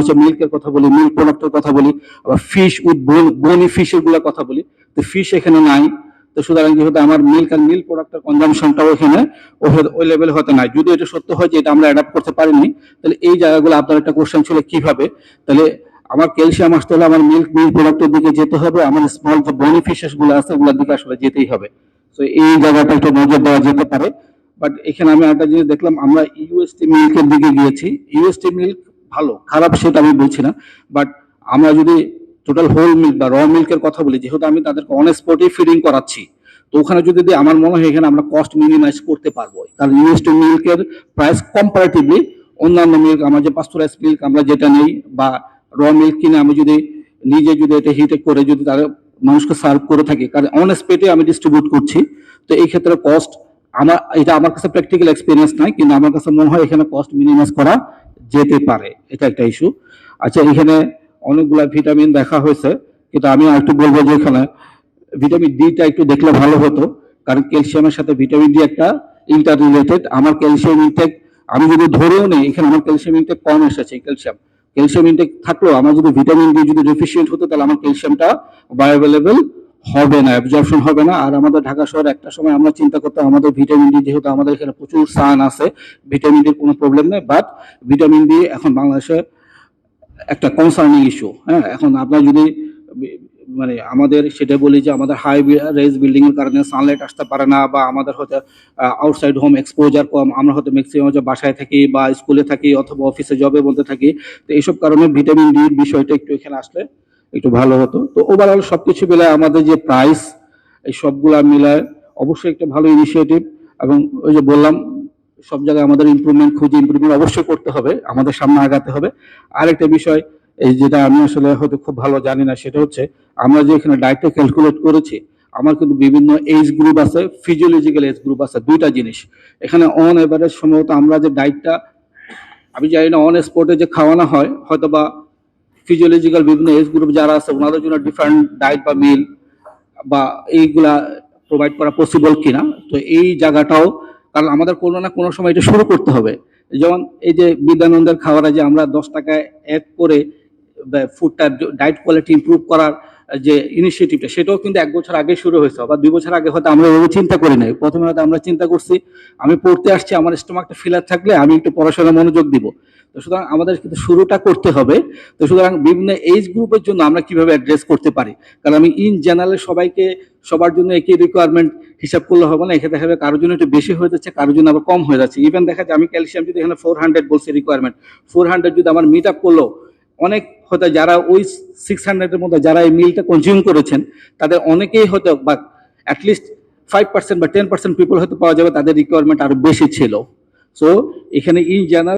হচ্ছে মিল্কের কথা বলি, মিল্ক প্রোডাক্টের কথা বলি, আবার ফিশ উইথ বনি ফিশের গুলা কথা বলি। তো ফিশ এখানে নাই। তো সুতরাং যেহেতু আমার মিল্ক আর মিল্ক প্রোডাক্টের কনজামশনটাও এখানে ওই লেভেলে হতে নাই। যদি এটা সত্য হয় যে এটা আমরা অ্যাডাপ্ট করতে পারিনি, তাহলে এই জায়গাগুলো আপনার একটা কোশ্চেন ছিল কিভাবে, তাহলে আমার ক্যালসিয়াম আসতে হলে আমার মিল্ক প্রোডাক্টের দিকে যেতে হবে, আমার স্মল যে বেনিফিশিয়াস গুলো আছে ওগুলোর দিকে আসলে যেতেই হবে। তো এই জায়গাটা একটু নজর দেওয়া যেতে পারে। বাট এখানে আমি একটা জিনিস দেখলাম, আমরা ইউএসটি মিল্কের দিকে গিয়েছি। ইউএসটি মিল্ক ভালো খারাপ সেটা আমি বলছি না, বাট আমরা যদি টোটাল হোল মিল্ক বা র মিল্কের কথা বলি, যেহেতু আমি তাদেরকে অন স্পটে ফিডিং করাচ্ছি, তো ওখানে যদি আমার মনে হয় এখানে আমরা কস্ট মিনিমাইজ করতে পারবো। কারণ ইউএসটি মিল্কের প্রাইস কম্পারেটিভলি অন্যান্য মিল্ক, আমরা যে পাস্তুরাইজ মিল্ক আমরা যেটা নেই বা র মিল্ক কিনে আমি যদি নিজে যদি এটা হিটে করে যদি তারা মানুষকে সার্ভ করে থাকি, কারণ অন স্পেটে আমি ডিস্ট্রিবিউট করছি, তো এই ক্ষেত্রে কস্ট আমার কাছে প্র্যাকটিক্যাল এক্সপিরিয়েন্স নাই, কিন্তু আমার কাছে মনে হয় এখানে কস্ট মিনিমাইজ করা যেতে পারে। এটা একটা ইস্যু। আচ্ছা, এখানে অনেকগুলা ভিটামিন দেখা হয়েছে, কিন্তু আমি একটু বলবো যে এখানে ভিটামিন ডিটা একটু দেখলে ভালো হতো, কারণ ক্যালসিয়ামের সাথে ভিটামিন ডি একটা ইন্টার রিলেটেড। আমার ক্যালসিয়াম ইনটেক আমি যদি ধরেও নেই এখানে আমার ক্যালসিয়াম ইনটেক কম এসেছে, ক্যালসিয়াম ইনটেক থাকলেও আমার যদি ভিটামিন ডি যদি ডেফিসিয়েন্ট হতো, তাহলে আমার ক্যালসিয়ামটা বায়োঅ্যাভেলেবল হবে না, অ্যাবজর্পশন হবে না। আর আমাদের ঢাকা শহরে একটা সময় আমরা চিন্তা করতাম আমাদের ভিটামিন ডি, যেহেতু আমাদের এখানে প্রচুর সান আছে, ভিটামিন ডির কোনো প্রবলেম নেই, বাট ভিটামিন ডি এখন বাংলাদেশে একটা কনসার্নিং ইস্যু। হ্যাঁ, এখন আপনার যদি মানে আমাদের সেটা বলি যে আমাদের হাই রেজ বিল্ডিং এর কারণে সানলাইট আসতে পারে না, বা আমাদের হয়তো আউটসাইড হোম এক্সপোজার কম, আমরা হয়তো ম্যাক্সিমাম যে বাসায় থাকি বা স্কুলে থাকি অথবা অফিসে জবে বলতে থাকি, তো এইসব কারণে ভিটামিন ডি বিষয়টা একটু এখানে আসলে একটু ভালো হতো। তো ওভারঅল সবকিছু মিলায় আমাদের যে প্রাইস, এই সবগুলা মিলায় অবশ্যই একটা ভালো ইনিশিয়েটিভ। এবং ওই যে বললাম, সব জায়গায় আমাদের ইমপ্রুভমেন্ট অবশ্যই করতে হবে, আমাদের সামনে আগাতে হবে। আরেকটা বিষয়, এই যেটা আমি আসলে হয়তো খুব ভালো জানি না, সেটা হচ্ছে আমরা যে এখানে ডায়েটটা ক্যালকুলেট করেছি, আমার কিন্তু বিভিন্ন এজ গ্রুপ আছে, ফিজিওলজিক্যাল এজ গ্রুপ আছে, দুইটা জিনিস এখানে। অন এভারেজ সম্ভবত আমরা যে ডায়েটটা, আমি জানি না অন স্পটে যে খাওয়ানো হয়, হয়তো বা ফিজিওলজিক্যাল বিভিন্ন এজ গ্রুপ যারা আছে ওনাদের জন্য ডিফারেন্ট ডায়েট বা মিল বা এইগুলা প্রোভাইড করা পসিবল কিনা। তো এই জায়গাটাও, কারণ আমাদের কোনো না কোনো সময় এটা শুরু করতে হবে। যেমন এই যে বিদ্যানন্দের খাবারে যে আমরা 10 টাকায় অ্যাড করে ফুডটা ডায়েট কোয়ালিটি ইমপ্রুভ করার যে ইনিশিয়েটিভটা, সেটাও কিন্তু 1 বছর আগে শুরু হয়েছে, বা 2 বছর আগে হয়তো আমরা ওইভাবে চিন্তা করি নাই। প্রথমে হয়তো আমরা চিন্তা করছি আমি পড়তে আসছি, আমার স্টোমাকটা ফিলার থাকলে আমি একটু পড়াশোনায় মনোযোগ দিব। তো সুতরাং আমাদের কিন্তু শুরুটা করতে হবে। তো সুতরাং বিভিন্ন এজ গ্রুপের জন্য আমরা কিভাবে অ্যাড্রেস করতে পারি, কারণ আমি ইন জেনারেল সবাইকে সবার জন্য একই রিকোয়ারমেন্ট হিসাব করলে হবে না। এখানে দেখা যাবে কারোর জন্য একটু বেশি হয়ে যাচ্ছে, কারোর জন্য আবার কম হয়ে যাচ্ছে। ইভেন দেখা যায় আমি ক্যালসিয়াম যদি এখানে 400 বলছি রিকোয়ারমেন্ট, 400 যদি আমার মিট আপ করলো, অনেক হয়তো যারা ওই 600 এর মধ্যে যারা এই মিলটা কনজিউম করেছেন, তাদের অনেকেই হয়তো বা অ্যাটলিস্ট 5% বা 10% পিপল হয়তো পাওয়া যাবে তাদের রিকোয়ারমেন্ট আরো বেশি ছিল। সো এখানে ইন জেনারেল